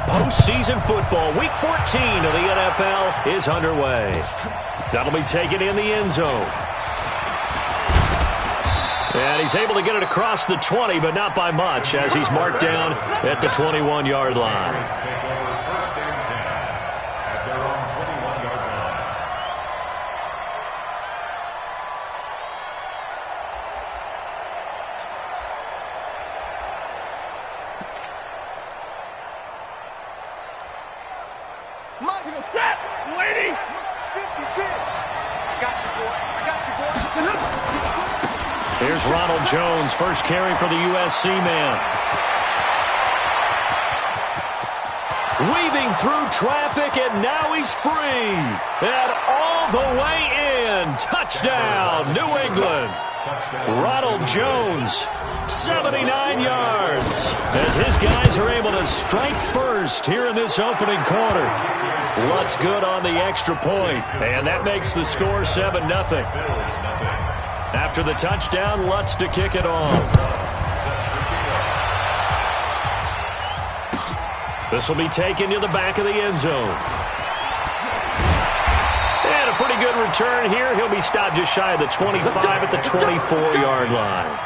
Postseason football, Week 14 of the NFL is underway. That'll be taken in the end zone. And he's able to get it across the 20, but not by much, as he's marked down at the 21-yard line. Here's Ronald Jones, first carry for the USC man. Weaving through traffic, and now he's free. And all the way in. Touchdown, New England. Ronald Jones, 79 yards. As his guys are able to strike first here in this opening quarter. Lutz good on the extra point, and that makes the score 7-0. After the touchdown, Lutz to kick it off. This will be taken to the back of the end zone. And a pretty good return here. He'll be stopped just shy of the 25 at the 24-yard line.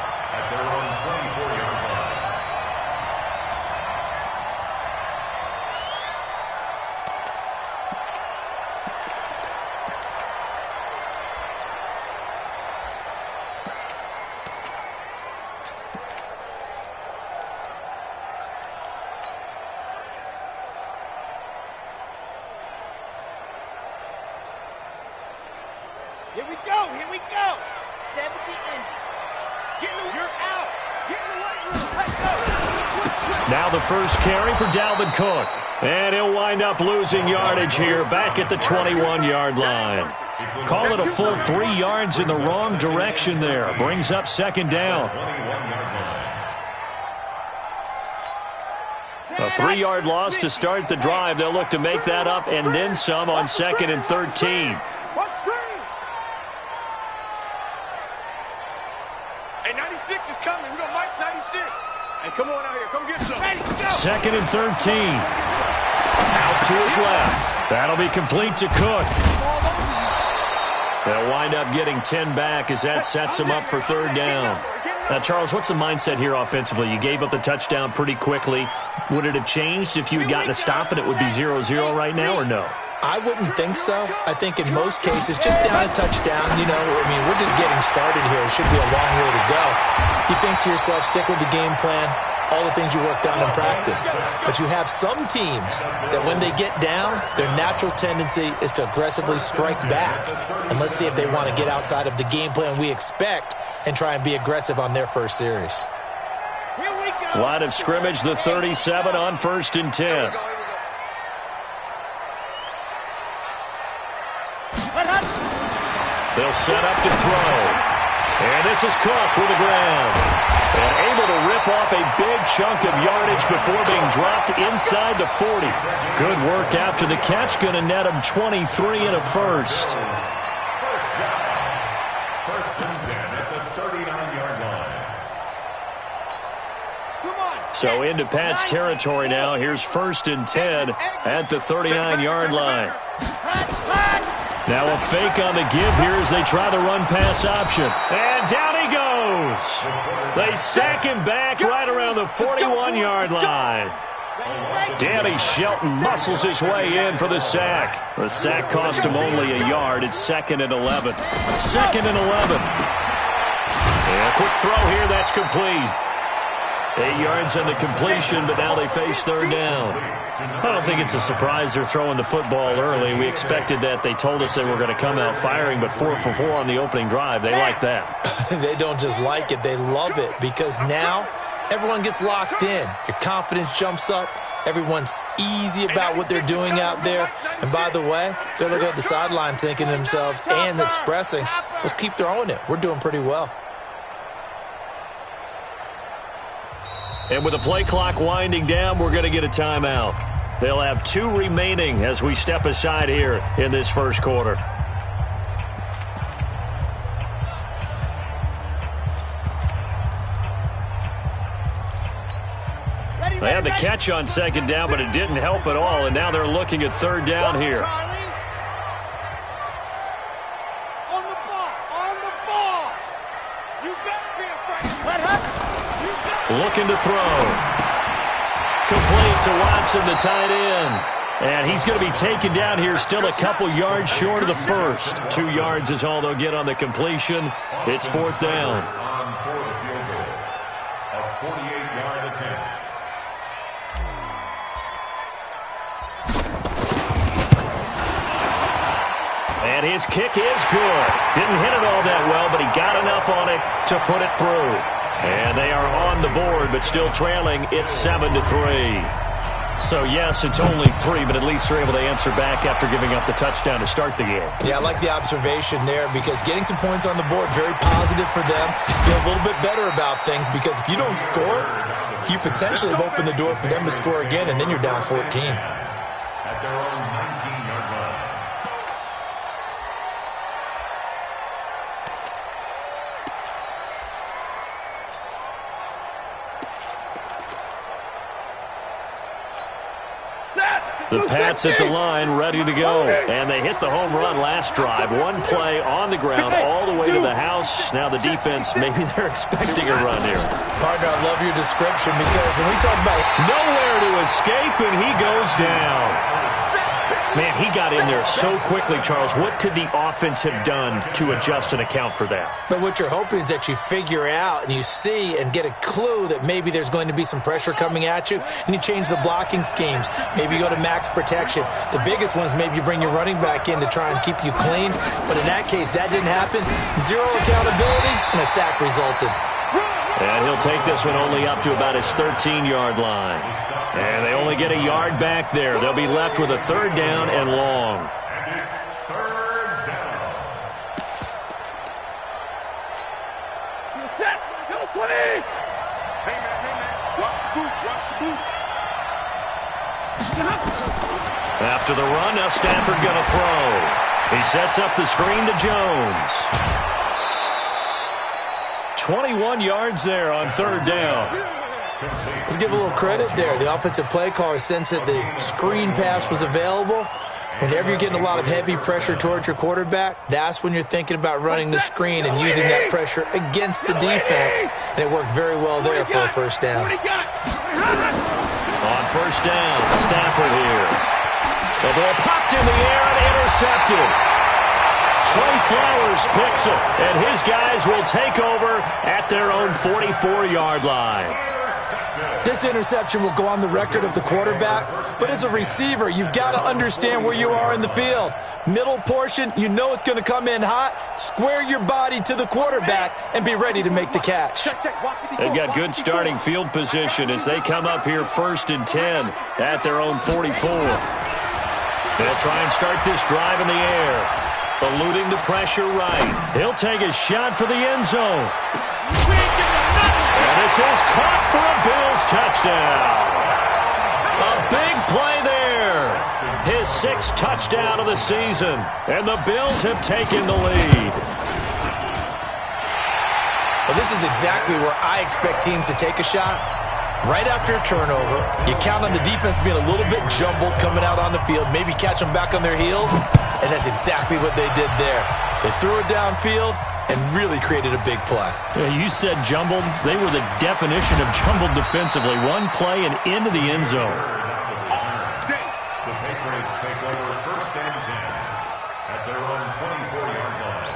Here we go, here we go. 70 in. You're out. Get in the weight room. Let's go. Now the first carry for Dalvin Cook. And he'll wind up losing yardage here back at the 21-yard line. Call it a full 3 yards in the wrong direction there. Brings up second down. A 3-yard loss to start the drive. They'll look to make that up and then some on 2nd and 13. Hey, 96 is coming. We got Mike 96. Hey, come on out here. Come get some. 2nd and 13. Out to his left. That'll be complete to Cook. They'll wind up getting 10 back as that sets him up for third down. Now, Charles, what's the mindset here offensively? You gave up the touchdown pretty quickly. Would it have changed if you had gotten a stop and it would be 0-0 right now, or no? I wouldn't think so. I think in most cases, just down a touchdown, we're just getting started here. It should be a long way to go. You think to yourself, stick with the game plan, all the things you worked on in practice. But you have some teams that when they get down, their natural tendency is to aggressively strike back. And let's see if they want to get outside of the game plan we expect and try and be aggressive on their first series. Line of scrimmage, the 37 on 1st and 10. They'll set up to throw. And this is Cook with the ground. And able to rip off a big chunk of yardage before being dropped inside the 40. Good work after the catch. Going to net him 23 and a first. First and 10 at the 39-yard line. So into Pat's territory now. Here's 1st and 10 at the 39-yard line. Now a fake on the give here as they try the run-pass option. And down he goes. They sack him back right around the 41-yard line. Danny Shelton muscles his way in for the sack. The sack cost him only a yard. It's 2nd and 11. 2nd and 11. And a quick throw here. That's complete. 8 yards on the completion, but now they face third down. I don't think it's a surprise they're throwing the football early. We expected that. They told us they were going to come out firing, but 4 for 4 on the opening drive. They like that. They don't just like it. They love it because now everyone gets locked in. Your confidence jumps up. Everyone's easy about what they're doing out there. And by the way, they're looking at the sideline thinking to themselves and expressing, let's keep throwing it. We're doing pretty well. And with the play clock winding down, we're going to get a timeout. They'll have 2 remaining as we step aside here in this first quarter. They had the catch on second down, but it didn't help at all, and now they're looking at third down here. On the ball, on the ball. You better be afraid. Let her. Looking to throw. Complete to Watson, the tight end. And he's going to be taken down here, still a couple yards short of the first. 2 yards is all they'll get on the completion. It's fourth down. On for the field goal. A 48-yard attempt. And his kick is good. Didn't hit it all that well, but he got enough on it to put it through. And they are on the board, but still trailing. It's 7-3. So, yes, it's only 3, but at least they're able to answer back after giving up the touchdown to start the game. Yeah, I like the observation there because getting some points on the board, very positive for them. Feel a little bit better about things because if you don't score, you potentially have opened the door for them to score again, and then you're down 14. At their own 19-yard line. The Pats at the line, ready to go. And they hit the home run last drive. One play on the ground all the way to the house. Now the defense, maybe they're expecting a run here. Partner, I love your description because when we talk about nowhere to escape, and he goes down. Man, he got in there so quickly, Charles. What could the offense have done to adjust and account for that? But what you're hoping is that you figure out and you see and get a clue that maybe there's going to be some pressure coming at you, and you change the blocking schemes. Maybe you go to max protection. The biggest one is maybe you bring your running back in to try and keep you clean. But in that case, that didn't happen. Zero accountability, and a sack resulted. And he'll take this one only up to about his 13-yard line. And they only get a yard back there. They'll be left with a third down and long. And it's third down. Set. Go 20. Hey, man. Watch the boot. Watch the boot. After the run, now Stafford going to throw. He sets up the screen to Jones. 21 yards there on third down. Let's give a little credit there. The offensive play caller sensed that the screen pass was available. Whenever you're getting a lot of heavy pressure towards your quarterback, that's when you're thinking about running the screen and using that pressure against the defense. And it worked very well there for a first down. On first down, Stafford here. The ball popped in the air and intercepted. Trey Flowers picks it, and his guys will take over at their own 44-yard line. This interception will go on the record of the quarterback, but as a receiver, you've got to understand where you are in the field. Middle portion, you know it's going to come in hot. Square your body to the quarterback and be ready to make the catch. They've got good starting field position as they come up here first and 10 at their own 44. They'll try and start this drive in the air. Eluding the pressure right. He'll take a shot for the end zone. And this is caught for a Bills touchdown. A big play there. His 6th touchdown of the season. And the Bills have taken the lead. Well, this is exactly where I expect teams to take a shot. Right after a turnover, you count on the defense being a little bit jumbled coming out on the field, maybe catch them back on their heels, and that's exactly what they did there. They threw it downfield and really created a big play. Yeah, you said jumbled. They were the definition of jumbled defensively. One play and into the end zone. The Patriots take over first and 10 at their own 24-yard line.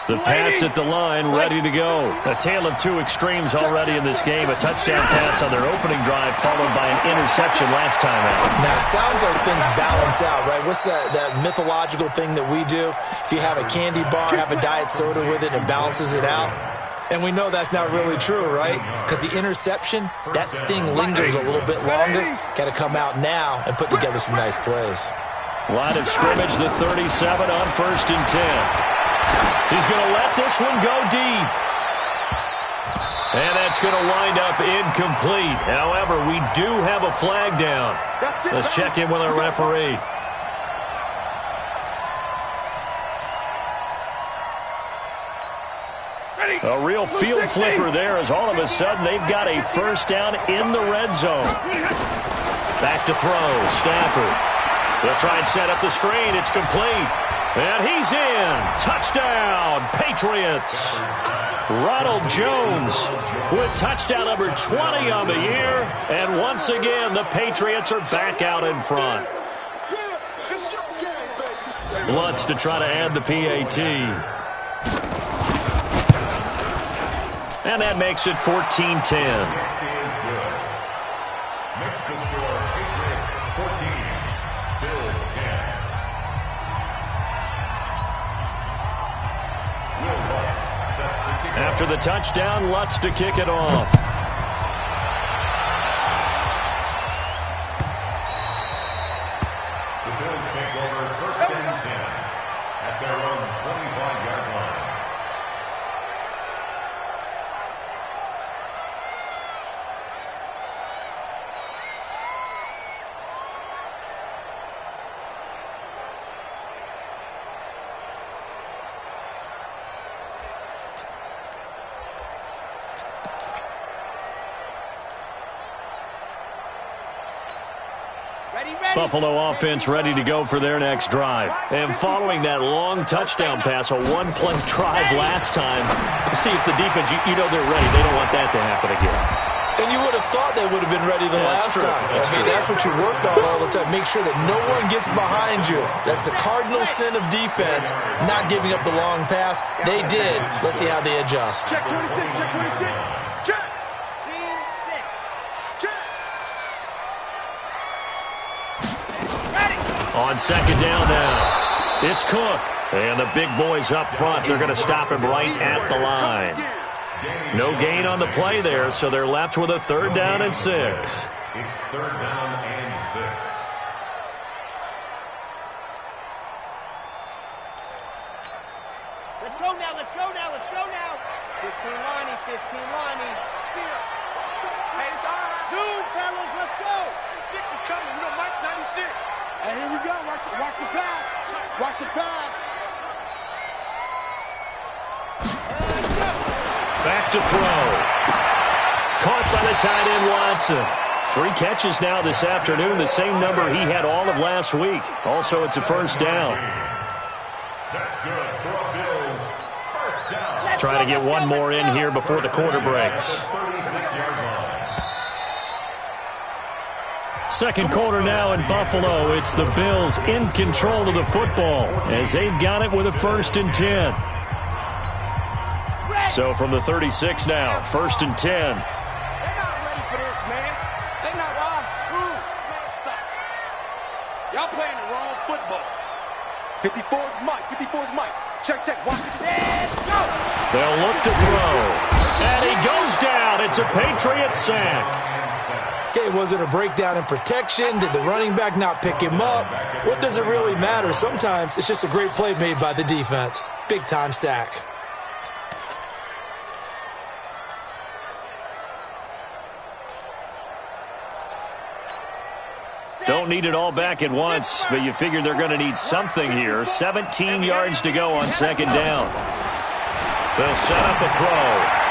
The Pats at the line, ready to go. A tale of two extremes already in this game. A touchdown pass on their opening drive, followed by an interception last time out. Now, it sounds like things balance out, right? What's that mythological thing that we do? If you have a candy bar, have a diet soda with it, it balances it out. And we know that's not really true, right? Because the interception, that sting lingers a little bit longer. Got to come out now and put together some nice plays. Line of scrimmage, the 37 on first and 10. He's going to let this one go deep. And that's going to wind up incomplete. However, we do have a flag down. Let's check in with our referee. A real field flipper there as all of a sudden they've got a first down in the red zone. Back to throw. Stafford. They'll try and set up the screen. It's complete. And he's in. Touchdown, Patriots. Ronald Jones with touchdown number 20 on the year. And once again, the Patriots are back out in front. Lutz to try to add the PAT. And that makes it 14-10. Makes the score Patriots 14, Bills 10. Will Lutz set to kick off. After the touchdown, Lutz to kick it off. The Bills take over first and 10 at their own 25-yard line. Buffalo offense ready to go for their next drive. And following that long touchdown pass, a one-play drive last time, see if the defense, you know they're ready. They don't want that to happen again. And you would have thought they would have been ready the last time. That's what you work on all the time. Make sure that no one gets behind you. That's the cardinal sin of defense, not giving up the long pass. They did. Let's see how they adjust. Check 26, check 26. Check. Scene 6. Check. Ready. On second down now, it's Cook. And the big boys up front, they're going to stop him right at the line. No gain on the play there, so they're left with a third down and 6. It's third down and 6. Let's go now, let's go now, let's go now. 15 Lonnie, 15 Lonnie. Still. Hey, it's all right. Zoom, fellas, let's go. 6 is coming, you know, Mike 96. Hey, here we go. Watch the pass. Watch the pass. Let's go. Back to throw. Caught by the tight end, Watson. 3 catches now this afternoon, the same number he had all of last week. Also, it's a first down. That's good for a Bills first down. Trying to get one more in here before the quarter breaks. 36-yard line. Second quarter now in Buffalo. It's the Bills in control of the football as they've got it with a first and 10. So from the 36 now, first and 10. They're not ready for this, man. They're not man, suck. Y'all playing the wrong football. 54's Mike. 54's Mike. Check. Watch the set. Go. They'll look to throw. And he goes down. It's a Patriot sack. Okay, was it a breakdown in protection? Did the running back not pick him up? What does it really matter? Sometimes it's just a great play made by the defense. Big-time sack. Don't need it all back at once, but you figure they're going to need something here. 17 yards to go on second down. They'll set up a throw.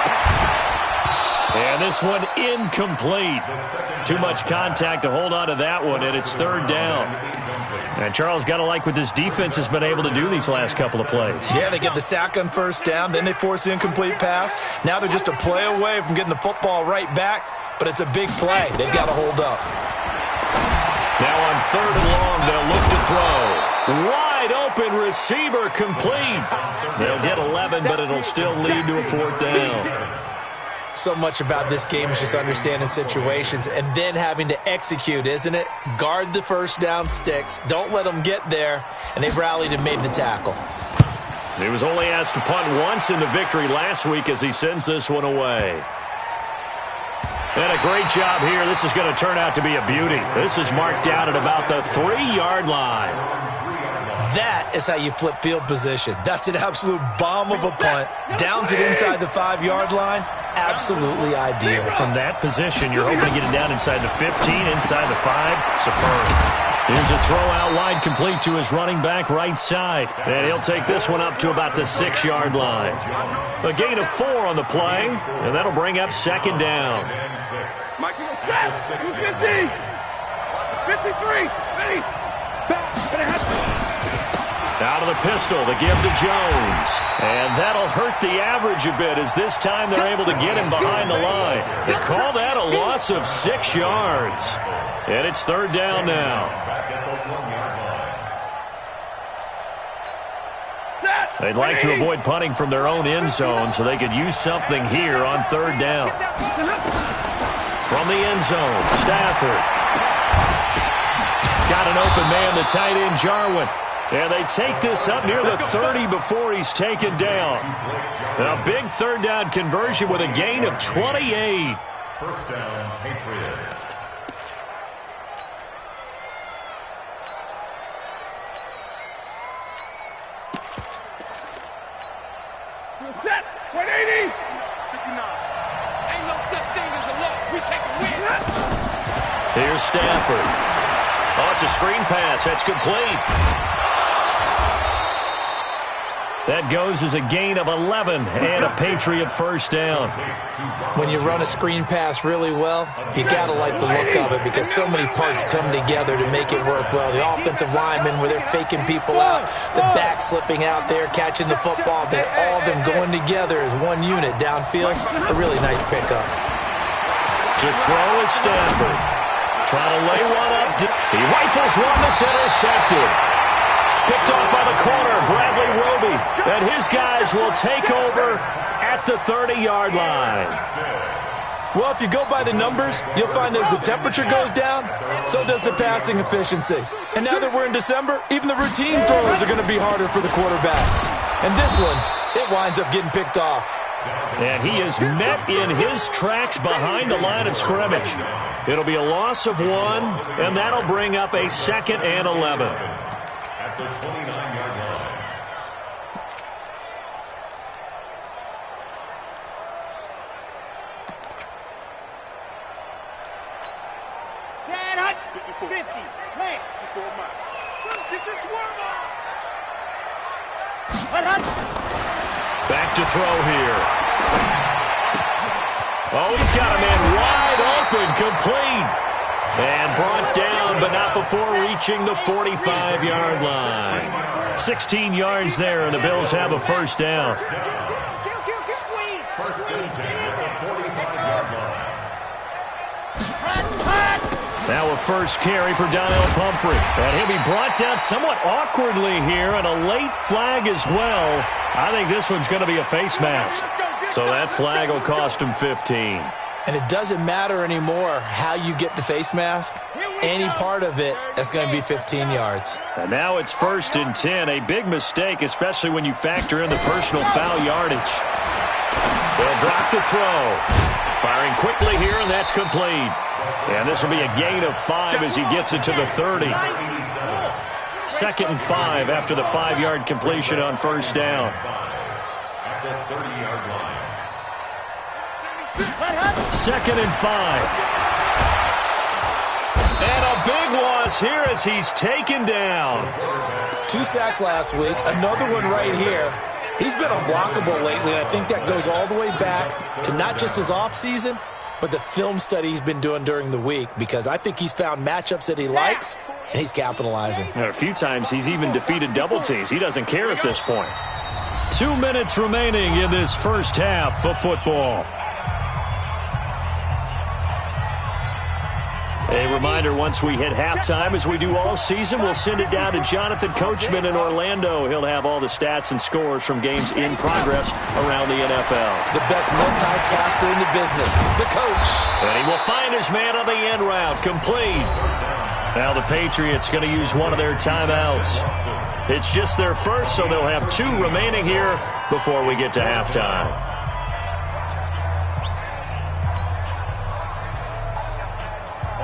And this one incomplete. Too much contact to hold on to that one, and it's third down. And Charles, got to like what this defense has been able to do these last couple of plays. Yeah, they get the sack on first down, then they force the incomplete pass. Now they're just a play away from getting the football right back, but it's a big play. They've got to hold up. Now on third and long, they'll look to throw. Wide open receiver complete. They'll get 11, but it'll still lead to a fourth down. So much about this game is just understanding situations and then having to execute, isn't it? Guard the first down sticks. Don't let them get there. And they rallied and made the tackle. He was only asked to punt once in the victory last week as he sends this one away. And a great job here. This is going to turn out to be a beauty. This is marked down at about the 3-yard line. That is how you flip field position. That's an absolute bomb of a punt. Downs it inside the 5-yard line. absolutely ideal. From that position, you're hoping to get it down inside the 15, inside the 5. Superb. Here's a throw out wide, complete to his running back right side. And he'll take this one up to about the 6-yard line. A gain of 4 on the play, and that'll bring up second down. Mike, 50. 53. Ready. Out of the pistol, the give to Jones. And that'll hurt the average a bit as this time they're able to get him behind the line. They call that a loss of 6 yards. And it's third down now. They'd like to avoid punting from their own end zone so they could use something here on third down. From the end zone, Stafford. Got an open man, the tight end, Jarwin. And they take this up near the 30 before he's taken down. A big third down conversion with a gain of 28. First down, Patriots. Set. 180. 59. Ain't no such thing as a loss. We take a win. Here's Stafford. Oh, it's a screen pass. That's complete. That goes as a gain of 11 and a Patriot first down. When you run a screen pass really well, you got to like the look of it because so many parts come together to make it work well. The offensive linemen where they're faking people out, the back slipping out there, catching the football, then all of them going together as one unit downfield. A really nice pickup. To throw is Stafford. Trying to lay one up. He rifles one that's intercepted. Picked off by the corner, Bradley Roby. And his guys will take over at the 30-yard line. Well, if you go by the numbers, you'll find as the temperature goes down, so does the passing efficiency. And now that we're in December, even the routine throws are going to be harder for the quarterbacks. And this one, it winds up getting picked off. And he is met in his tracks behind the line of scrimmage. It'll be a loss of 1, and that'll bring up a 2nd and 11. At the 29-yard line. Sad hut. 50. Plant. Get your swerve on. Hut. Back to throw here. Oh, he's got a man wide open, complete. And brought down, but not before reaching the 45-yard line. 16 yards there, and the Bills have a first down. First and 10 at the 45-yard line. Now a first carry for Daniel Pumphrey. And he'll be brought down somewhat awkwardly here, and a late flag as well. I think this one's going to be a face mask. So that flag will cost him 15. And it doesn't matter anymore how you get the face mask. Any part of it, that's going to be 15 yards. And now it's first and 10. A big mistake, especially when you factor in the personal foul yardage. They'll drop the throw. Firing quickly here, and that's complete. And this will be a gain of 5 as he gets it to the 30. 2nd and 5 after the 5-yard completion on first down. At the 30-yard line. 2nd and 5. And a big loss here as he's taken down. 2 sacks last week, another one right here. He's been unblockable lately, and I think that goes all the way back to not just his offseason, but the film study he's been doing during the week, because I think he's found matchups that he likes, and he's capitalizing. A few times he's even defeated double teams. He doesn't care at this point. 2 minutes remaining in this first half of football. A reminder, once we hit halftime, as we do all season, we'll send it down to Jonathan Coachman in Orlando. He'll have all the stats and scores from games in progress around the NFL. The best multitasker in the business, the coach. And he will find his man on the end route, complete. Now the Patriots going to use one of their timeouts. It's just their first, so they'll have 2 remaining here before we get to halftime.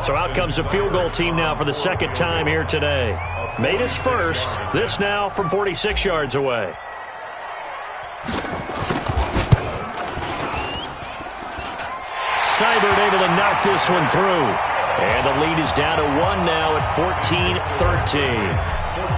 So out comes a field goal team now for the 2nd time here today. Made his first. This now from 46 yards away. Seibert able to knock this one through. And the lead is down to 1 now at 14-13.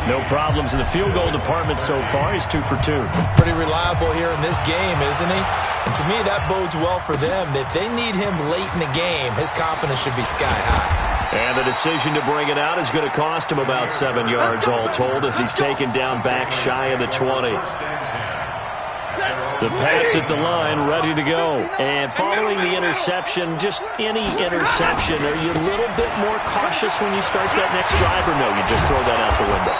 No problems in the field goal department so far. He's 2 for 2. Pretty reliable here in this game, isn't he? And to me, that bodes well for them. If they need him late in the game, his confidence should be sky high. And the decision to bring it out is going to cost him about 7 yards all told as he's taken down back shy of the 20. The Pats at the line, ready to go. And following the interception, just any interception, are you a little bit more cautious when you start that next drive, or no, you just throw that out the window?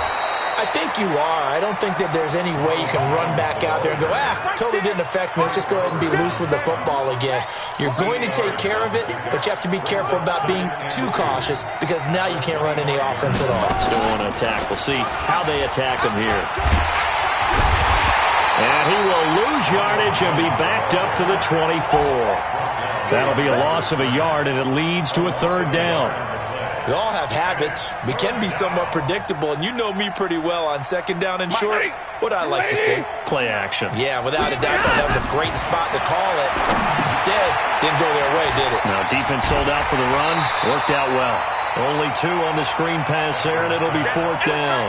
I think you are. I don't think that there's any way you can run back out there and go, totally didn't affect me. Let's just go ahead and be loose with the football again. You're going to take care of it, but you have to be careful about being too cautious because now you can't run any offense at all. Still want to attack. We'll see how they attack him here. And he will lose yardage and be backed up to the 24. That'll be a loss of a yard, and it leads to a 3rd down. We all have habits. We can be somewhat predictable, and you know me pretty well on 2nd down and short. What I like to say? Play action. Yeah, without a doubt, that was a great spot to call it. Instead, didn't go their way, did it? Now, defense sold out for the run. Worked out well. Only 2 on the screen pass there, and it'll be 4th down.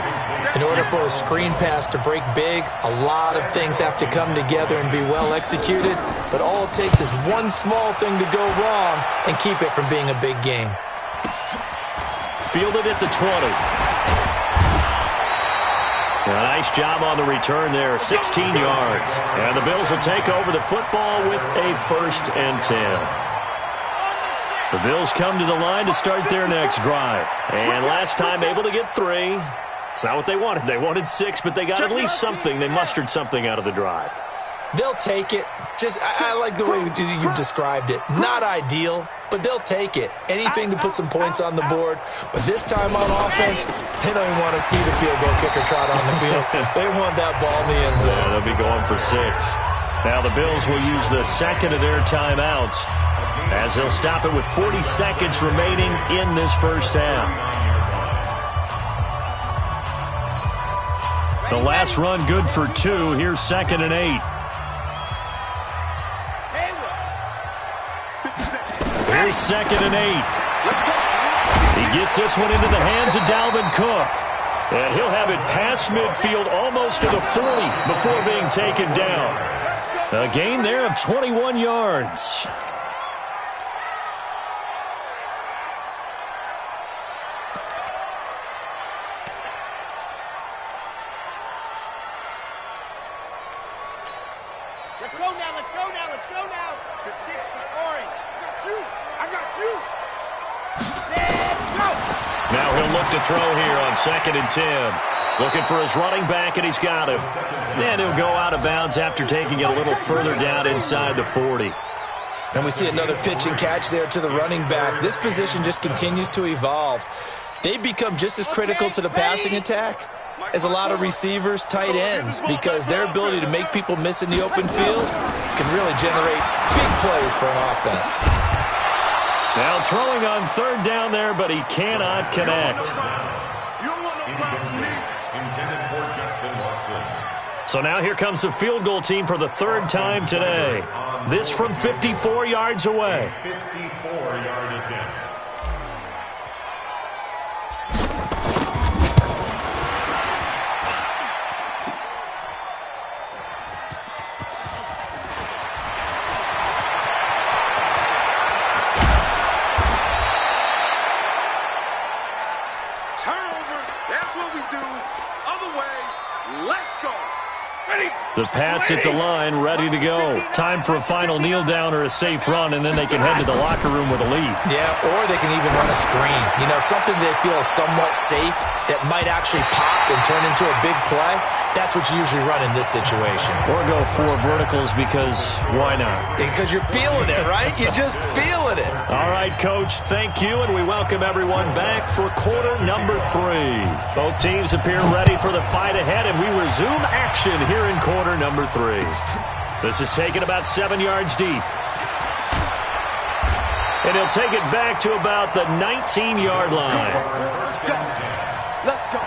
In order for a screen pass to break big, a lot of things have to come together and be well executed. But all it takes is one small thing to go wrong and keep it from being a big game. Fielded at the 20. A nice job on the return there, 16 yards. And the Bills will take over the football with a 1st and 10. The Bills come to the line to start their next drive. And last time able to get 3. It's not what they wanted. They wanted 6, but they got at least something. They mustered something out of the drive. They'll take it. I like the way you've described it. Not ideal, but they'll take it. Anything to put some points on the board. But this time on offense, they don't even want to see the field goal kicker trot on the field. They want that ball in the end zone. Yeah, they'll be going for 6. Now the Bills will use the 2nd of their timeouts as they'll stop it with 40 seconds remaining in this 1st half. The last run good for 2. Here's 2nd and 8. Here's 2nd and 8. He gets this one into the hands of Dalvin Cook. And he'll have it past midfield almost to the 40 before being taken down. A gain there of 21 yards. Let's go now. 60, orange. I got you. Set, go. Now he'll look to throw here on 2nd and 10. Looking for his running back, and he's got him. And he'll go out of bounds after taking it a little further down inside the 40. And we see another pitch and catch there to the running back. This position just continues to evolve. They become just as critical to the passing attack as a lot of receivers, tight ends, because their ability to make people miss in the open field can really generate big plays for an offense. Now throwing on 3rd down there, but he cannot connect. So now here comes the field goal team for the 3rd time today. This from 54 yards away. 54-yard attempt. The Pats at the line, ready to go. Time for a final kneel down or a safe run, and then they can head to the locker room with a lead. Yeah, or they can even run a screen. You know, something they feel is somewhat safe that might actually pop and turn into a big play. That's what you usually run in this situation. Or go 4 verticals because why not? Because you're feeling it, right? You're just feeling it. All right, Coach, thank you, and we welcome everyone back for quarter number 3. Both teams appear ready for the fight ahead, and we resume action here in quarter number 3. This is taken about 7 yards deep. And he'll take it back to about the 19-yard line. Let's go.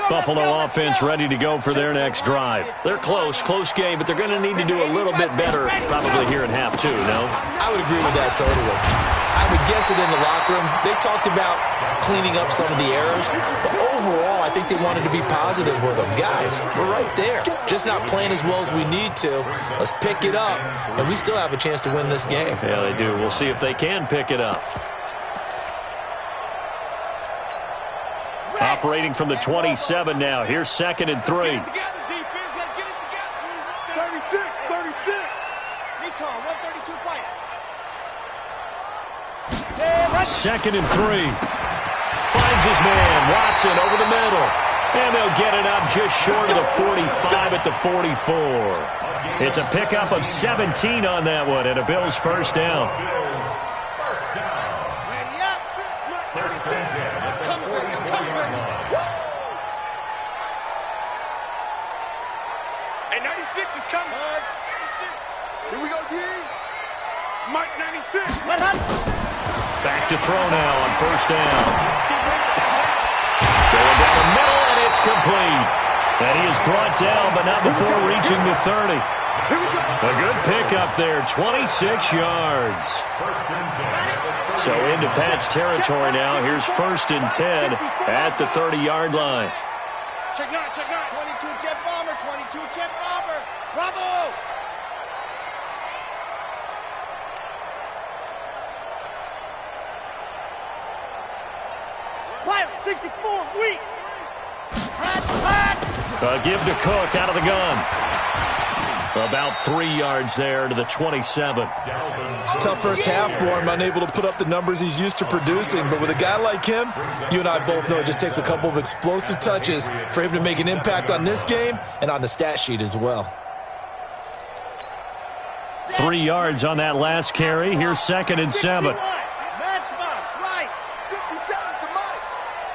Buffalo offense ready to go for their next drive. They're close game, but they're going to need to do a little bit better probably here in half two, no? I would agree with that totally. I would guess it in the locker room. They talked about cleaning up some of the errors, but overall, I think they wanted to be positive with them. Guys, we're right there. Just not playing as well as we need to. Let's pick it up, and we still have a chance to win this game. Yeah, they do. We'll see if they can pick it up. Operating from the 27 now. Here's 2nd and 3. 36. Recon, 132 fighter. 2nd and 3. Finds his man. Watson over the middle. And they'll get it up just short of the 45 at the 44. It's a pickup of 17 on that one and a Bills first down. Ready up. 36. Coming. Hey, 96 is coming. 96. Here we go, D. Mike 96. Back to throw now on first down. Going down the middle, and it's complete. And he is brought down, but not before reaching the 30. A good pickup there, 26 yards. So into Pat's territory now. Here's 1st and 10 at the 30-yard line. Check 9. 22 jet bomber. Bravo. Pilot 64, weak. A give to Cook out of the gun. About 3 yards there to the 27. Tough first half for him, unable to put up the numbers he's used to producing. But with a guy like him, you and I both know it just takes a couple of explosive touches for him to make an impact on this game and on the stat sheet as well. 3 yards on that last carry. Here's 2nd and 7. Matchbox, right.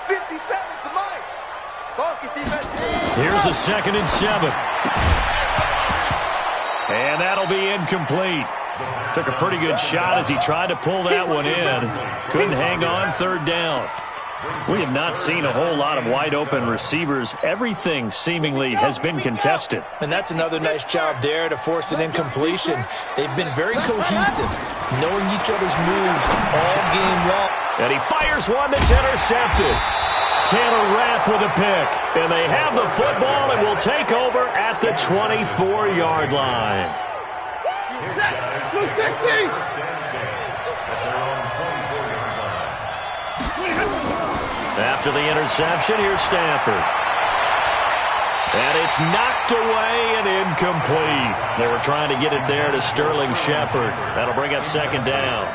57 to Mike. Focus defense. Here's a 2nd and 7. And that'll be incomplete. Took a pretty good shot as he tried to pull that one in. Couldn't hang on, 3rd down. We have not seen a whole lot of wide-open receivers. Everything seemingly has been contested. And that's another nice job there to force an incompletion. They've been very cohesive, knowing each other's moves all game long. And he fires one that's intercepted. Taylor Rapp with a pick. And they have the football and will take over at the 24-yard line. After the interception, here's Stafford. And it's knocked away and incomplete. They were trying to get it there to Sterling Shepard. That'll bring up 2nd down.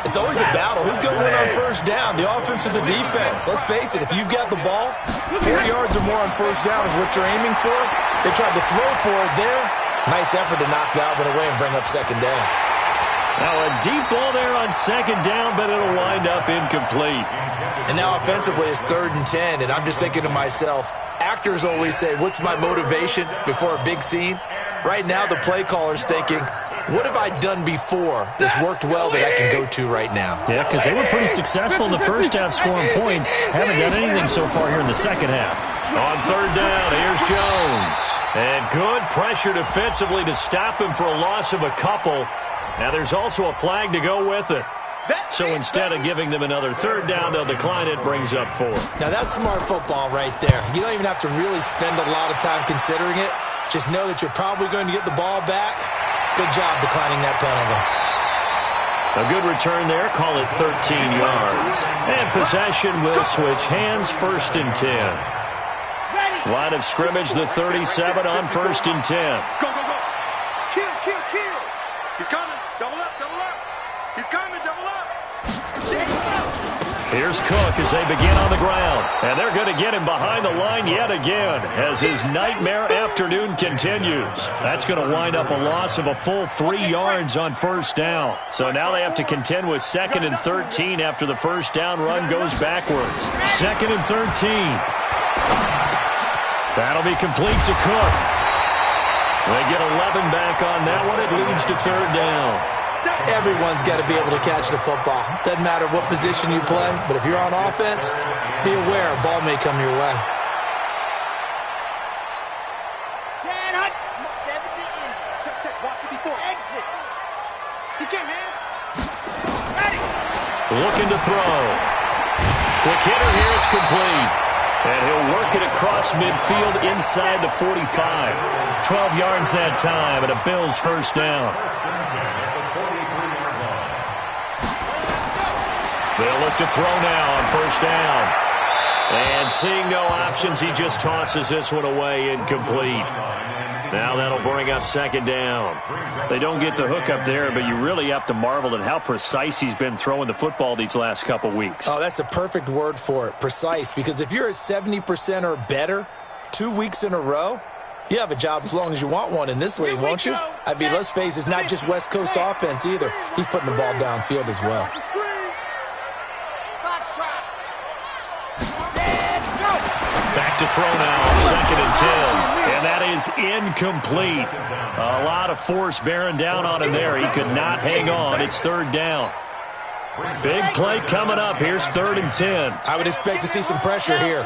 It's always a battle. Who's going to win on first down, the offense or the defense? Let's face it, if you've got the ball, 4 yards or more on first down is what you're aiming for. They tried to throw for it there. Nice effort to knock that one away and bring up 2nd down. Now a deep ball there on 2nd down, but it'll wind up incomplete. And now offensively it's 3rd and 10, and I'm just thinking to myself, actors always say, what's my motivation before a big scene? Right now the play caller's thinking, what have I done before that's worked well that I can go to right now? Yeah, because they were pretty successful in the first half scoring points. Haven't done anything so far here in the second half. On 3rd down, here's Jones. And good pressure defensively to stop him for a loss of a couple. Now there's also a flag to go with it. So instead of giving them another 3rd down, they'll decline it, brings up 4. Now that's smart football right there. You don't even have to really spend a lot of time considering it. Just know that you're probably going to get the ball back. Good job declining that penalty. A good return there. Call it 13 yards. And possession will switch hands. 1st and 10. Line of scrimmage, the 37 on 1st and 10. Go. Kill. He's coming. Double up. He's coming. Double up. Here's Cook as they begin on the ground. And they're going to get him behind the line yet again as his nightmare afternoon continues. That's going to wind up a loss of a full 3 yards on first down. So now they have to contend with 2nd and 13 after the first down run goes backwards. 2nd and 13. That'll be complete to Cook. They get 11 back on that one. It leads to 3rd down. Everyone's got to be able to catch the football. Doesn't matter what position you play, but if you're on offense, be aware a ball may come your way. for? Exit. You can't handle. Ready. Looking to throw. Quick hitter here, it's complete. And he'll work it across midfield inside the 45. 12 yards that time, and a Bills first down. They'll look to throw now on first down. And seeing no options, he just tosses this one away, incomplete. Now that'll bring up second down. They don't get the hook up there, but you really have to marvel at how precise he's been throwing the football these last couple weeks. Oh, that's the perfect word for it, precise, because if you're at 70% or better 2 weeks in a row, you have a job as long as you want one in this league, won't you? I mean, let's face it, it's not just West Coast offense either. He's putting the ball downfield as well. Back to throw now on second and 10. And that is incomplete. A lot of force bearing down on him there. He could not hang on. It's third down. Big play coming up. Here's third and 10. I would expect to see some pressure here.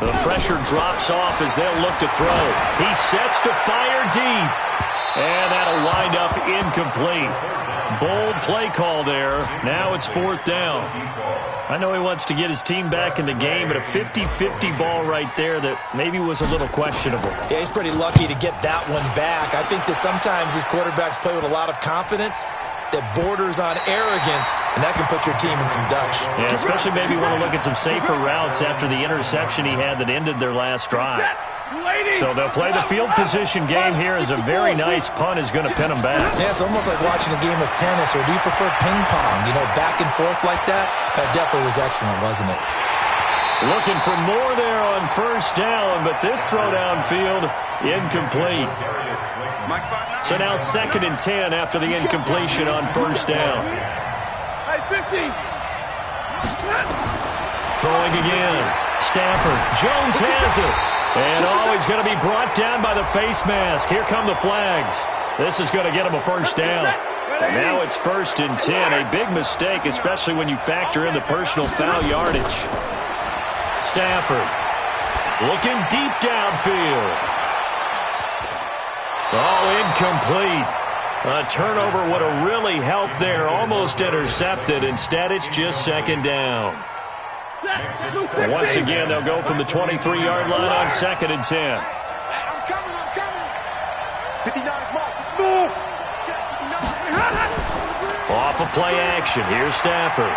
The pressure drops off as they'll look to throw. He sets to fire deep. And that'll wind up incomplete. Bold play call there. Now it's fourth down. I know he wants to get his team back in the game, but a 50-50 ball right there that maybe was a little questionable. Yeah, he's pretty lucky to get that one back. I think that sometimes these quarterbacks play with a lot of confidence that borders on arrogance, and that can put your team in some Dutch. Yeah, especially maybe want to look at some safer routes after the interception he had that ended their last drive. So they'll play the field position game here as a very nice punt is going to pin them back. Yeah, it's almost like watching a game of tennis, or do you prefer ping pong? You know, back and forth like that? That definitely was excellent, wasn't it? Looking for more there on first down, but this throw downfield, incomplete. So now second and 10 after the incompletion on first down. Throwing again. Stafford. Jones has it. And he's going to be brought down by the face mask. Here come the flags. This is going to get him a first down. And now it's first and 10. A big mistake, especially when you factor in the personal foul yardage. Stafford looking deep downfield. Incomplete. A turnover would have really helped there. Almost intercepted. Instead, it's just second down. Once again, they'll go from the 23-yard line on second and 10. I'm coming. 59 mark. Move. Off of play action. Here's Stafford.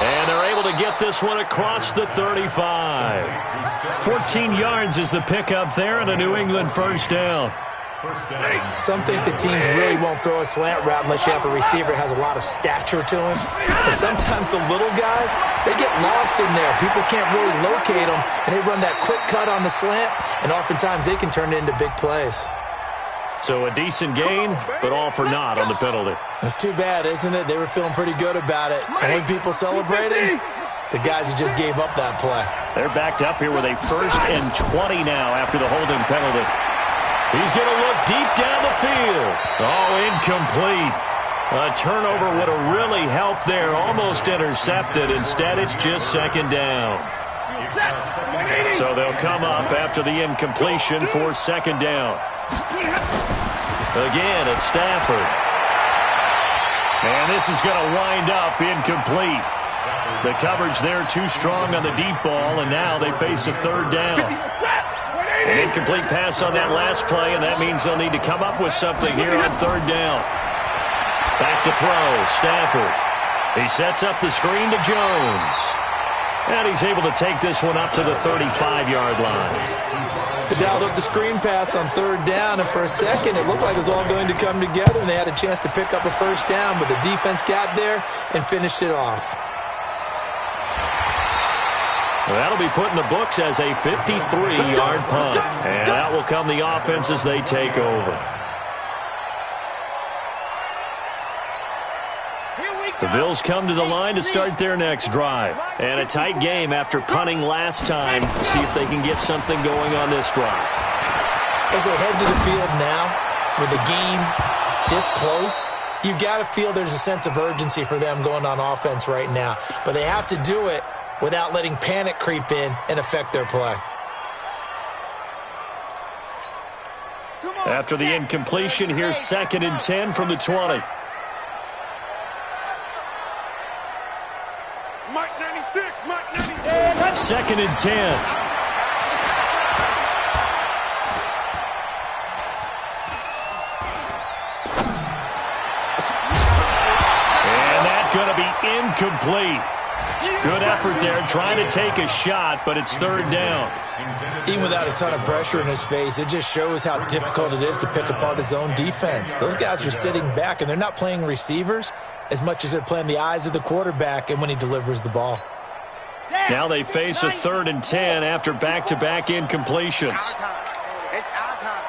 And they're able to get this one across the 35. 14 yards is the pickup there and a New England first down. Some think the teams really won't throw a slant route unless you have a receiver that has a lot of stature to him. But sometimes the little guys, they get lost in there. People can't really locate them, and they run that quick cut on the slant, and oftentimes they can turn it into big plays. So a decent gain, but all for naught on the penalty. That's too bad, isn't it? They were feeling pretty good about it. Only people celebrating, the guys who just gave up that play. They're backed up here with a first and 20 now after the holding penalty. He's going to look deep down the field. Incomplete. A turnover would have really helped there. Almost intercepted. Instead, it's just second down. So they'll come up after the incompletion for second down. Again, it's Stafford. And this is going to wind up incomplete. The coverage there too strong on the deep ball, and now they face a third down. An incomplete pass on that last play, and that means they'll need to come up with something here on third down. Back to throw, Stafford. He sets up the screen to Jones. And he's able to take this one up to the 35-yard line. They dialed up the screen pass on third down, and for a second it looked like it was all going to come together, and they had a chance to pick up a first down, but the defense got there and finished it off. That'll be put in the books as a 53-yard punt. And out will come the offense as they take over. The Bills come to the line to start their next drive. And a tight game after punting last time. See if they can get something going on this drive. As they head to the field now, with the game this close, you've got to feel there's a sense of urgency for them going on offense right now. But they have to do it without letting panic creep in and affect their play. After the incompletion, here's 2nd and 10 from the 20. Mike 96, Mike 96. 2nd and 10. Going to be incomplete. Good effort there trying to take a shot, but it's 3rd down. Even without a ton of pressure in his face, it just shows how difficult it is to pick apart his own defense. Those guys are sitting back, and they're not playing receivers as much as they're playing the eyes of the quarterback and when he delivers the ball. Now they face a 3rd and 10 after back-to-back incompletions. It's our time.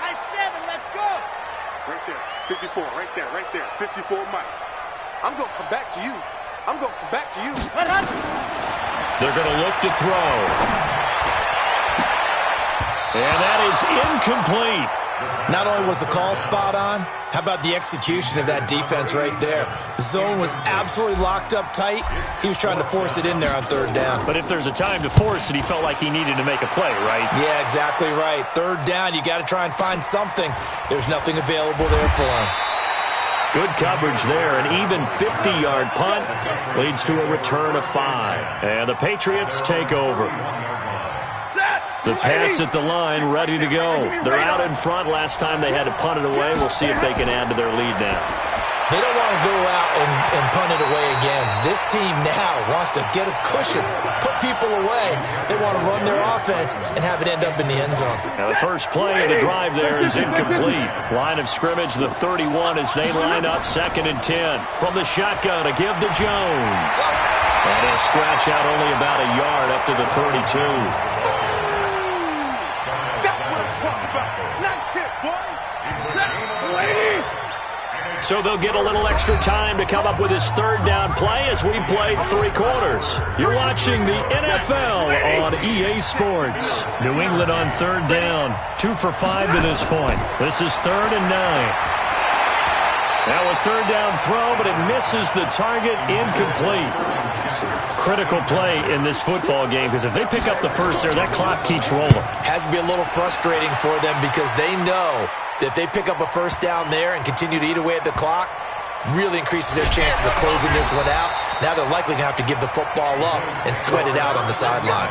Nice 7, let's go. Right there, 54, right there, 54 Mike. I'm going to come back to you. I'm going to come back to you. They're going to look to throw. And that is incomplete. Not only was the call spot on, how about the execution of that defense right there? The zone was absolutely locked up tight. He was trying to force it in there on 3rd down. But if there's a time to force it, he felt like he needed to make a play, right? Yeah, exactly right. 3rd down, you got to try and find something. There's nothing available there for him. Good coverage there. An even 50-yard punt leads to a return of 5. And the Patriots take over. The Pats at the line, ready to go. They're out in front. Last time they had to punt it away. We'll see if they can add to their lead now. They don't want to go out and punt it away again. This team now wants to get a cushion, put people away. They want to run their offense and have it end up in the end zone. Now the first play of the drive there is incomplete. Line of scrimmage, the 31 as they line up 2nd and 10. From the shotgun, a give to Jones. And he'll scratch out only about a yard up to the 32. So they'll get a little extra time to come up with his 3rd down play as we played 3 quarters. You're watching the NFL on EA Sports. New England on 3rd down. 2 for 5 to this point. This is 3rd and 9. Now a 3rd down throw, but it misses the target, incomplete. Critical play in this football game because if they pick up the first there, that clock keeps rolling. Has to be a little frustrating for them because they know that if they pick up a 1st down there and continue to eat away at the clock, really increases their chances of closing this one out. Now they're likely going to have to give the football up and sweat it out on the sideline.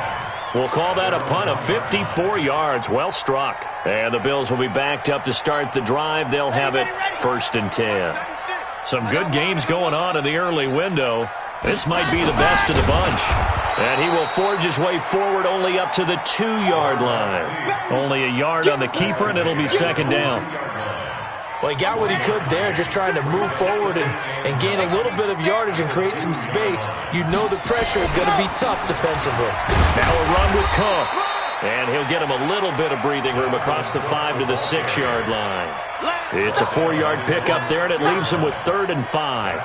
We'll call that a punt of 54 yards. Well struck. And the Bills will be backed up to start the drive. They'll have it 1st and 10. Some good games going on in the early window. This might be the best of the bunch. And he will forge his way forward only up to the 2-yard line. Only a yard on the keeper, and it'll be 2nd down. Well, he got what he could there, just trying to move forward and gain a little bit of yardage and create some space. You know the pressure is going to be tough defensively. Now a run with Cook. And he'll get him a little bit of breathing room across the 5 to the 6-yard line. It's a 4-yard pickup there, and it leaves him with 3rd and 5.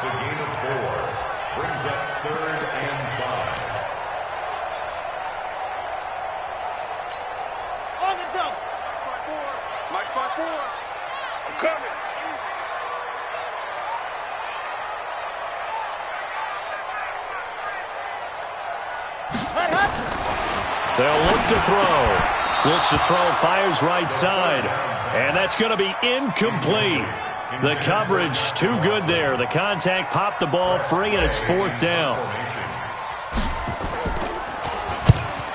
Brings up 3rd and 5. On the double. Mike 5-4. I'm coming. They'll look to throw. Looks to throw, fires right side. And that's going to be incomplete. The coverage too good there. The contact popped the ball free, and it's 4th down.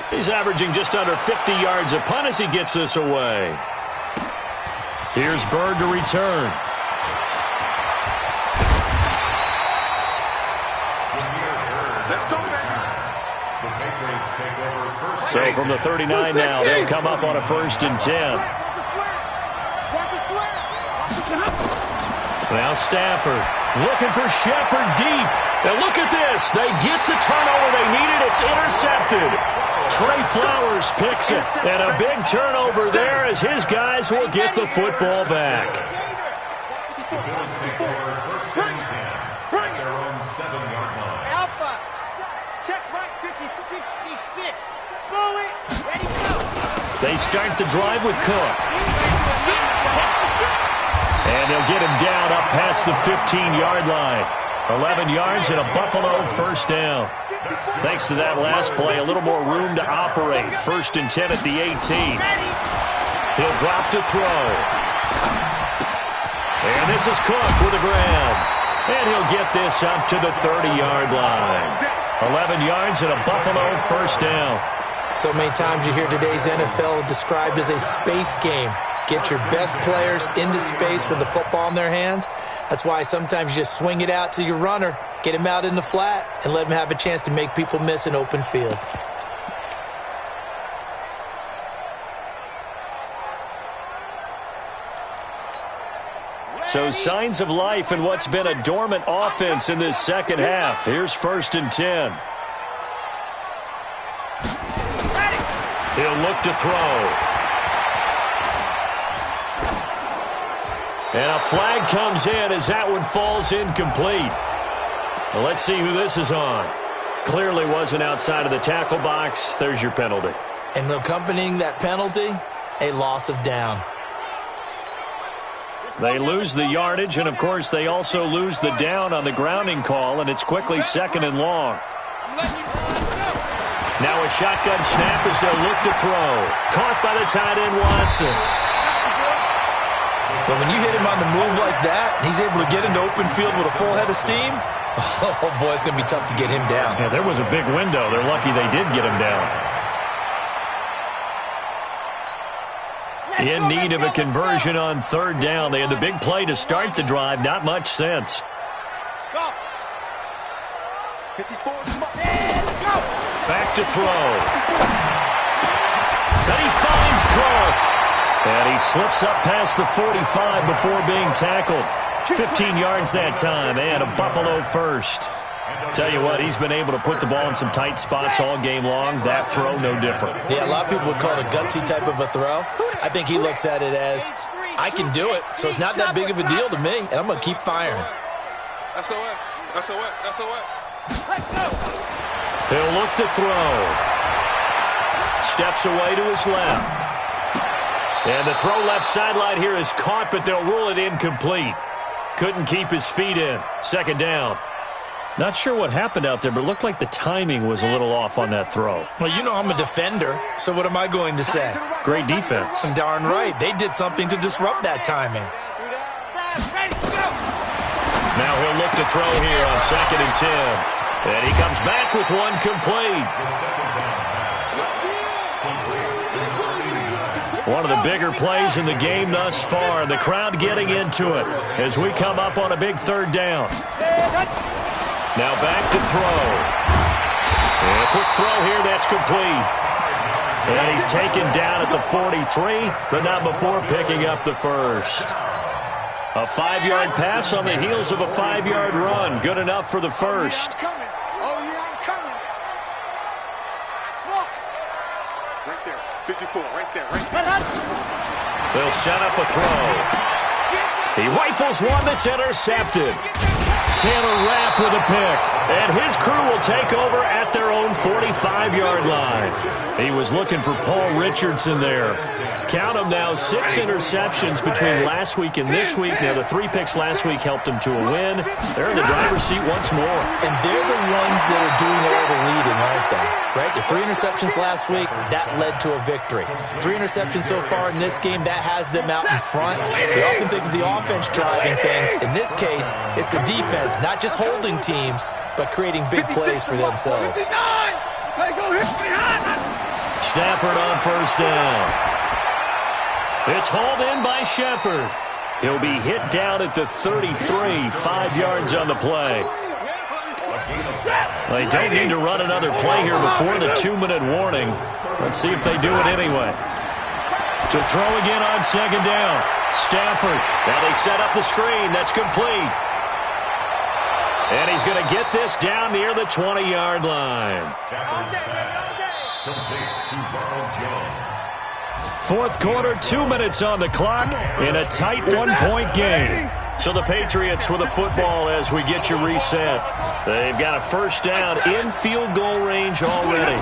He's averaging just under 50 yards a punt as he gets this away. Here's Bird to return. Let's go, man. The Patriots take over 1st. So from the 39 now, they'll come up on a 1st and 10. Now Stafford looking for Shepard deep. And look at this. They get the turnover they needed. It's intercepted. Trey Flowers picks it. And a big turnover there as his guys will get the football back. The Bills take over 1st and 10 at their own 7-yard line. Alpha. Check right, 66. Bully. Ready, go. They start the drive with Cook. And they'll get him down up past the 15-yard line. 11 yards and a Buffalo 1st down. Thanks to that last play, a little more room to operate. 1st and 10 at the 18. He'll drop to throw. And this is Cook with a grab. And he'll get this up to the 30-yard line. 11 yards and a Buffalo first down. So many times you hear today's NFL described as a space game. Get your best players into space with the football in their hands. That's why sometimes you just swing it out to your runner, get him out in the flat, and let him have a chance to make people miss an open field. So signs of life in what's been a dormant offense in this second half. Here's 1st and 10. He'll look to throw. And a flag comes in as that one falls incomplete. Well, let's see who this is on. Clearly wasn't outside of the tackle box. There's your penalty. And accompanying that penalty, a loss of down. They lose the yardage, and, of course, they also lose the down on the grounding call, and it's quickly 2nd and long. Now a shotgun snap as they'll look to throw. Caught by the tight end, Watson. But when you hit him on the move like that, and he's able to get into open field with a full head of steam, oh, boy, it's going to be tough to get him down. Yeah, there was a big window. They're lucky they did get him down. In need of a conversion on 3rd down. They had the big play to start the drive. Not much sense. Go. 54. Go. Back to throw. Then he finds Cook. And he slips up past the 45 before being tackled. 15 yards that time, and a Buffalo first. Tell you what, he's been able to put the ball in some tight spots all game long. That throw, no different. Yeah, a lot of people would call it a gutsy type of a throw. I think he looks at it as, I can do it, so it's not that big of a deal to me, and I'm going to keep firing. SOS. SOS. SOS. He'll look to throw. Steps away to his left. And the throw left sideline here is caught, but they'll rule it incomplete. Couldn't keep his feet in. 2nd down. Not sure what happened out there, but it looked like the timing was a little off on that throw. Well, you know I'm a defender, so what am I going to say? Great defense. Darn right. They did something to disrupt that timing. Now he'll look to throw here on 2nd and 10. And he comes back with one complete. One of the bigger plays in the game thus far. The crowd getting into it as we come up on a big 3rd down. Now back to throw. And a quick throw here, that's complete. And he's taken down at the 43, but not before picking up the first. A 5-yard pass on the heels of a 5-yard run. Good enough for the first. Oh, yeah, I'm coming. Slow. Right there. 54, right there. They'll set up a throw. He rifles one that's intercepted. Taylor Rapp with a pick, and his crew will take over at their own 45-yard line. He was looking for Paul Richardson there. Count them now, 6 interceptions between last week and this week. Now, the 3 picks last week helped them to a win. They're in the driver's seat once more. And they're the ones that are doing all the leading, aren't they? Right? The 3 interceptions last week, that led to a victory. 3 interceptions so far in this game, that has them out in front. They often think of the offense driving things. In this case, it's the defense, not just holding teams, but creating big plays for themselves. Stafford on 1st down. It's hauled in by Shepard. He'll be hit down at the 33, 5 yards on the play. They don't need to run another play here before the 2-minute warning. Let's see if they do it anyway. To throw again on 2nd down. Stafford. Now they set up the screen. That's complete. And he's going to get this down near the 20-yard line. Fourth quarter, 2 minutes on the clock in a tight 1-point game. So the Patriots with a football as we get you reset. They've got a first down in field goal range already.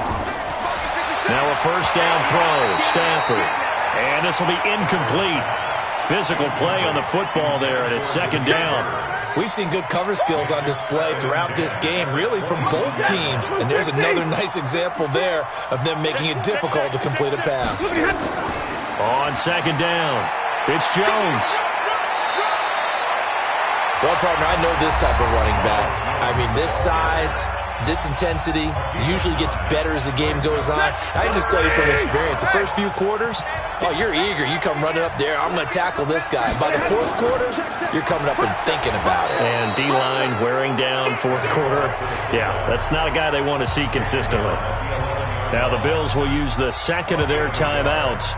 Now a first down throw, Stafford. And this will be incomplete. Physical play on the football there, and it's 2nd down. We've seen good cover skills on display throughout this game, really from both teams. And there's another nice example there of them making it difficult to complete a pass. On second down, it's Jones. Well, partner, I know this type of running back. I mean, this size, this intensity usually gets better as the game goes on. I just tell you from experience, the first few quarters, oh, you're eager. You come running up there, I'm going to tackle this guy. By the fourth quarter, you're coming up and thinking about it. And D-line wearing down fourth quarter. Yeah, that's not a guy they want to see consistently. Now the Bills will use the second of their timeouts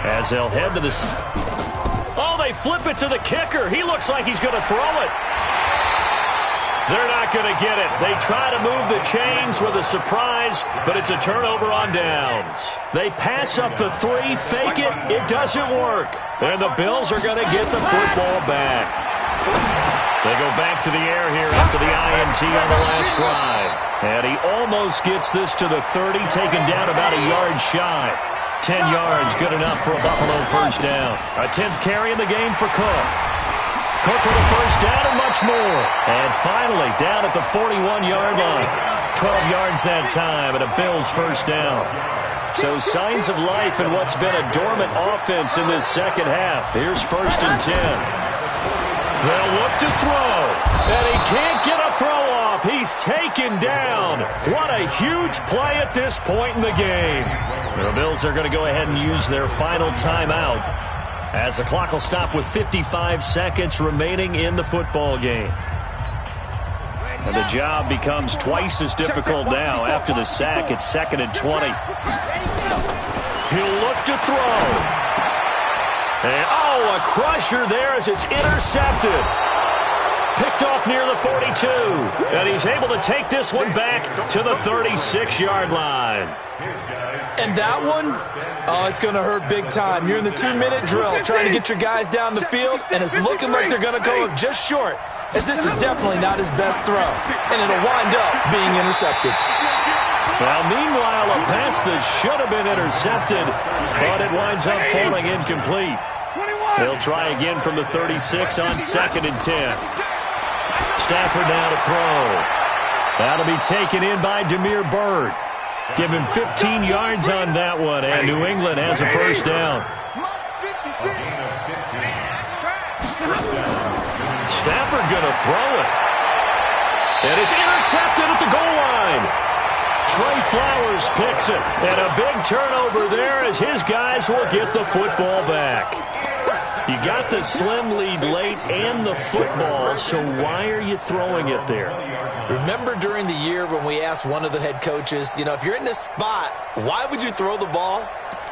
as they'll head to the... Oh, they flip it to the kicker. He looks like he's going to throw it. They're not going to get it. They try to move the chains with a surprise, but it's a turnover on downs. They pass up the 3, fake it. It doesn't work. And the Bills are going to get the football back. They go back to the air here after the INT on the last drive. And he almost gets this to the 30, taken down about a yard shy. 10 yards, good enough for a Buffalo first down. A 10th carry in the game for Cook. Cook with a first down and much more. And finally, down at the 41-yard line. 12 yards that time and a Bills first down. So signs of life in what's been a dormant offense in this second half. Here's first and 10. They'll look to throw. And he can't get a throw off. He's taken down. What a huge play at this point in the game. The Bills are going to go ahead and use their final timeout as the clock will stop with 55 seconds remaining in the football game. And the job becomes twice as difficult now. After the sack, it's second and 20. He'll look to throw. And, oh, a crusher there as it's intercepted. Picked off near the 42. And he's able to take this one back to the 36-yard line. And that one, oh, it's going to hurt big time. You're in the 2-minute drill trying to get your guys down the field, and it's looking like they're going to go up just short, as this is definitely not his best throw, and it'll wind up being intercepted. Well, meanwhile, a pass that should have been intercepted, but it winds up falling incomplete. They'll try again from the 36 on second and 10. Stafford now to throw. That'll be taken in by Damiere Byrd. Give him 15 yards on that one, and New England has a first down. Stafford going to throw it. And it's intercepted at the goal line. Trey Flowers picks it. And a big turnover there as his guys will get the football back. You got the slim lead late and the football, so why are you throwing it there? Remember during the year when we asked one of the head coaches, you know, if you're in this spot, why would you throw the ball?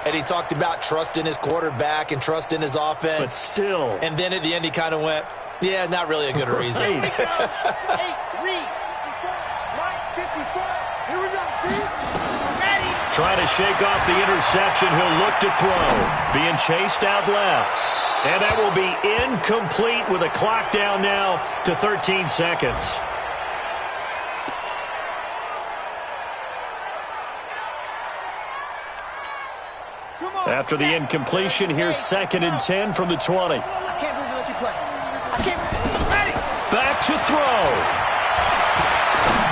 And he talked about trust in his quarterback and trust in his offense. But still. And then at the end he kind of went, yeah, not really a good reason. Here we go, Trying to shake off the interception. He'll look to throw. Being chased out left. And that will be incomplete with a clock down now to 13 seconds. After the incompletion, here's second and 10 from the 20. I can't believe they let you play. I can't. Ready. Back to throw.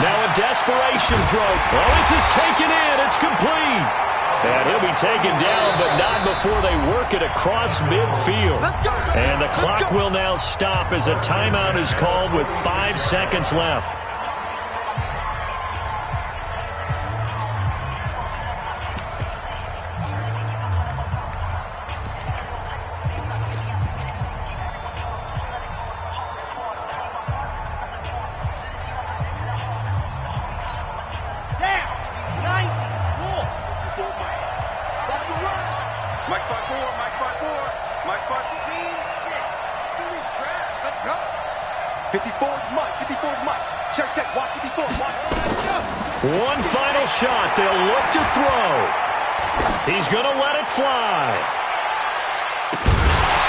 Now a desperation throw. Oh, this is taken in. It's complete. And he'll be taken down, but not before they work it across midfield. And the clock will now stop as a timeout is called with 5 seconds left. One final shot. They'll look to throw. He's going to let it fly.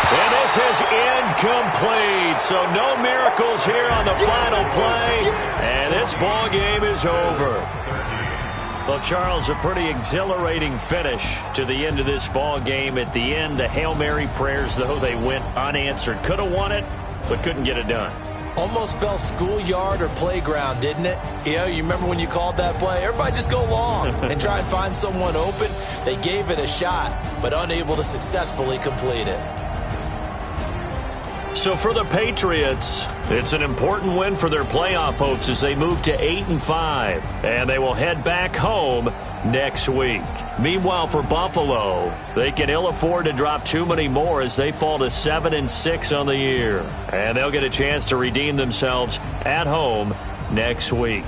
And this is incomplete. So no miracles here on the final play. And this ball game is over. Well, Charles, a pretty exhilarating finish to the end of this ball game. At the end, the Hail Mary prayers, though, they went unanswered. Could have won it, but couldn't get it done. Almost felt schoolyard or playground, didn't it? You know, you remember when you called that play? Everybody just go long and try and find someone open. They gave it a shot, but unable to successfully complete it. So for the Patriots, it's an important win for their playoff hopes as they move to 8-5, and they will head back home next week. Meanwhile, for Buffalo, they can ill afford to drop too many more as they fall to 7-6 on the year, and they'll get a chance to redeem themselves at home next week.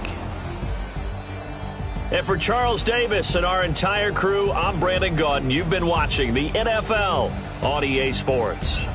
And for Charles Davis and our entire crew, I'm Brandon Gaudin. You've been watching the NFL on EA Sports.